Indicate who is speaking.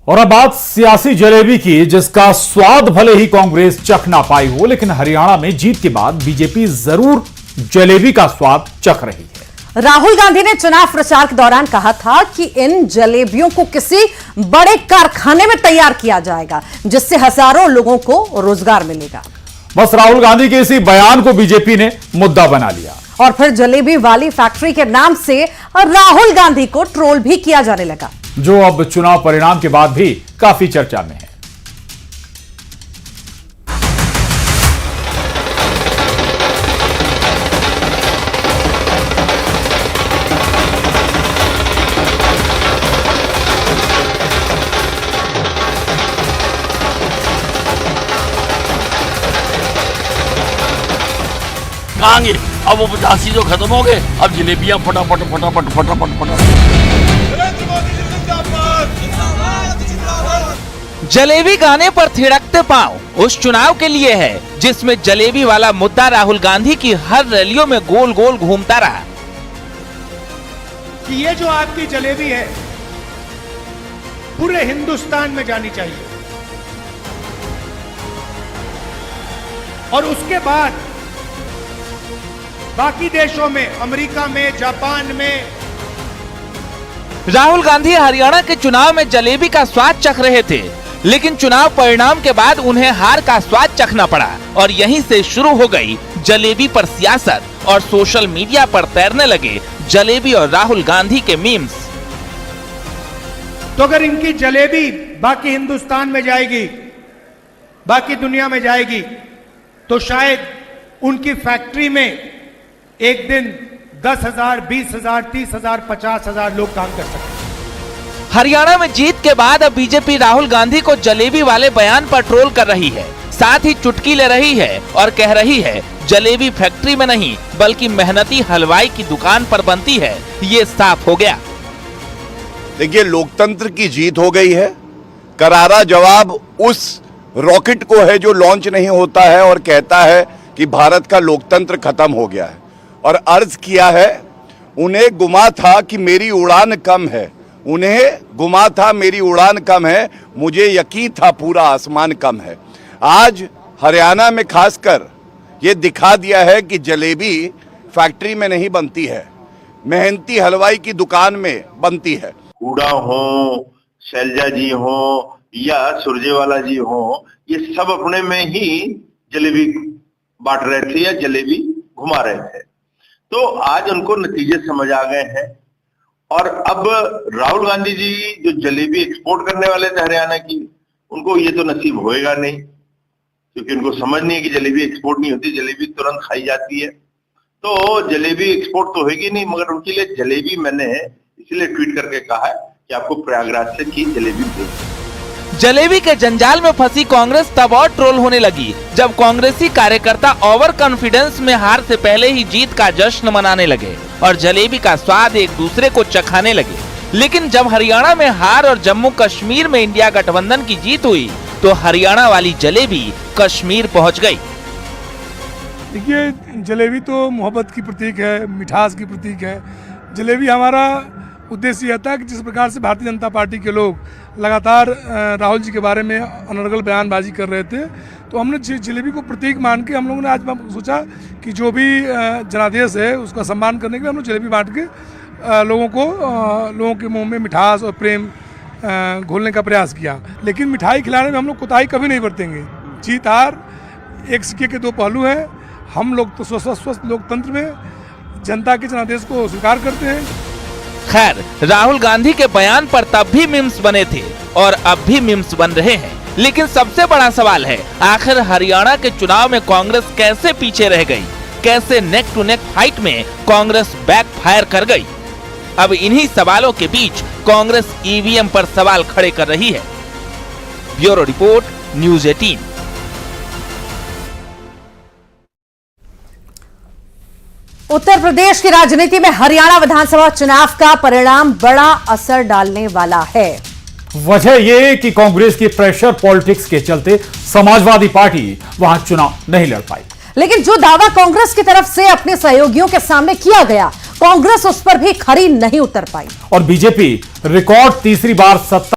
Speaker 1: और अब बात सियासी जलेबी की, जिसका स्वाद भले ही कांग्रेस चख ना पाई हो, लेकिन हरियाणा में जीत के बाद बीजेपी जरूर जलेबी का स्वाद चख रही है।
Speaker 2: राहुल गांधी ने चुनाव प्रचार के दौरान कहा था कि इन जलेबियों को किसी बड़े कारखाने में तैयार किया जाएगा, जिससे हजारों लोगों को रोजगार मिलेगा।
Speaker 1: बस राहुल गांधी के इसी बयान को बीजेपी ने मुद्दा बना लिया
Speaker 2: और फिर जलेबी वाली फैक्ट्री के नाम से राहुल गांधी को ट्रोल भी किया जाने लगा,
Speaker 1: जो अब चुनाव परिणाम के बाद भी काफी चर्चा में है।
Speaker 3: कहांगे अब वो 85 जो खत्म हो गए, अब जलेबियां फटाफट फटाफट फटाफट फटाफट।
Speaker 4: जलेबी गाने पर थिड़कते पांव उस चुनाव के लिए है जिसमें जलेबी वाला मुद्दा राहुल गांधी की हर रैलियों में गोल गोल घूमता रहा।
Speaker 5: कि ये जो आपकी जलेबी है पूरे हिंदुस्तान में जानी चाहिए, और उसके बाद बाकी देशों में, अमेरिका में, जापान में।
Speaker 4: राहुल गांधी हरियाणा के चुनाव में जलेबी का स्वाद चख रहे थे, लेकिन चुनाव परिणाम के बाद उन्हें हार का स्वाद चखना पड़ा और यहीं से शुरू हो गई जलेबी पर सियासत और सोशल मीडिया पर तैरने लगे जलेबी और राहुल गांधी के मीम्स।
Speaker 5: तो अगर इनकी जलेबी बाकी हिंदुस्तान में जाएगी, बाकी दुनिया में जाएगी, तो शायद उनकी फैक्ट्री में एक दिन 10,000, 20,000, 30,000, 50,000 लोग काम कर सकते हैं।
Speaker 4: हरियाणा में जीत के बाद अब बीजेपी राहुल गांधी को जलेबी वाले बयान पर ट्रोल कर रही है, साथ ही चुटकी ले रही है और कह रही है जलेबी फैक्ट्री में नहीं बल्कि मेहनती हलवाई की दुकान पर बनती है। ये साफ हो गया।
Speaker 6: देखिए, लोकतंत्र की जीत हो गई है। करारा जवाब उस रॉकेट को है जो लॉन्च नहीं होता है और कहता है कि भारत का लोकतंत्र खत्म हो गया है, और अर्ज किया है, उन्हें गुमा था कि मेरी उड़ान कम है, उन्हें गुमा था मेरी उड़ान कम है, मुझे यकीन था पूरा आसमान कम है। आज हरियाणा में खासकर ये दिखा दिया है कि जलेबी फैक्ट्री में नहीं बनती है, मेहनती हलवाई की दुकान में बनती है।
Speaker 7: हुडा हो, शैलजा जी हो या सुरजेवाला जी हो, ये सब अपने में ही जलेबी बांट रहे थे या जलेबी घुमा रहे थे। तो आज उनको नतीजे समझ आ गए हैं, और अब राहुल गांधी जी जो जलेबी एक्सपोर्ट करने वाले थे हरियाणा की, उनको ये तो नसीब होएगा नहीं, क्योंकि उनको समझ नहीं है कि जलेबी एक्सपोर्ट नहीं होती, जलेबी तुरंत खाई जाती है। तो जलेबी एक्सपोर्ट तो होगी नहीं, मगर उनके लिए जलेबी मैंने इसलिए ट्वीट करके कहा है कि आपको प्रयागराज से की जलेबी भेज।
Speaker 4: जलेबी के जंजाल में फंसी कांग्रेस तब और ट्रोल होने लगी जब कांग्रेसी कार्यकर्ता ओवर कॉन्फिडेंस में हार से पहले ही जीत का जश्न मनाने लगे और जलेबी का स्वाद एक दूसरे को चखाने लगे। लेकिन जब हरियाणा में हार और जम्मू कश्मीर में इंडिया गठबंधन की जीत हुई तो हरियाणा वाली जलेबी कश्मीर पहुंच गई।
Speaker 8: देखिए, जलेबी तो मोहब्बत की प्रतीक है, मिठास की प्रतीक है। जलेबी हमारा उद्देश्य यह था कि जिस प्रकार से भारतीय जनता पार्टी के लोग लगातार राहुल जी के बारे में अनर्गल बयानबाजी कर रहे थे, तो हमने जलेबी को प्रतीक मान के हम लोगों ने आज सोचा कि जो भी जनादेश है उसका सम्मान करने के लिए हम लोग जलेबी बांट के लोगों के मुंह में मिठास और प्रेम घोलने का प्रयास किया। लेकिन मिठाई खिलाने में हम लोग कोताही कभी नहीं बरतेंगे। जीत हार एक सिक्के के दो पहलू हैं। हम लोग तो स्वस्थ लोकतंत्र में जनता के जनादेश को स्वीकार करते हैं।
Speaker 4: खैर, राहुल गांधी के बयान पर तब भी मीम्स बने थे और अब भी मीम्स बन रहे हैं, लेकिन सबसे बड़ा सवाल है आखिर हरियाणा के चुनाव में कांग्रेस कैसे पीछे रह गई, कैसे नेक टू नेक फाइट में कांग्रेस बैकफायर कर गई। अब इन्हीं सवालों के बीच कांग्रेस ईवीएम पर सवाल खड़े कर रही है। Bureau report, news 18।
Speaker 2: Uttar Pradesh की राजनीति में हरियाणा विधानसभा चुनाव का परिणाम बड़ा असर डालने वाला है।
Speaker 1: वजह यह कि कांग्रेस की प्रेशर पॉलिटिक्स के चलते समाजवादी पार्टी वहां चुनाव नहीं लड़ पाई।
Speaker 2: लेकिन जो दावा कांग्रेस की तरफ से अपने सहयोगियों के सामने किया गया, कांग्रेस उस पर भी खरी नहीं उतर पाई
Speaker 1: और बीजेपी रिकॉर्ड तीसरी बार सत्ता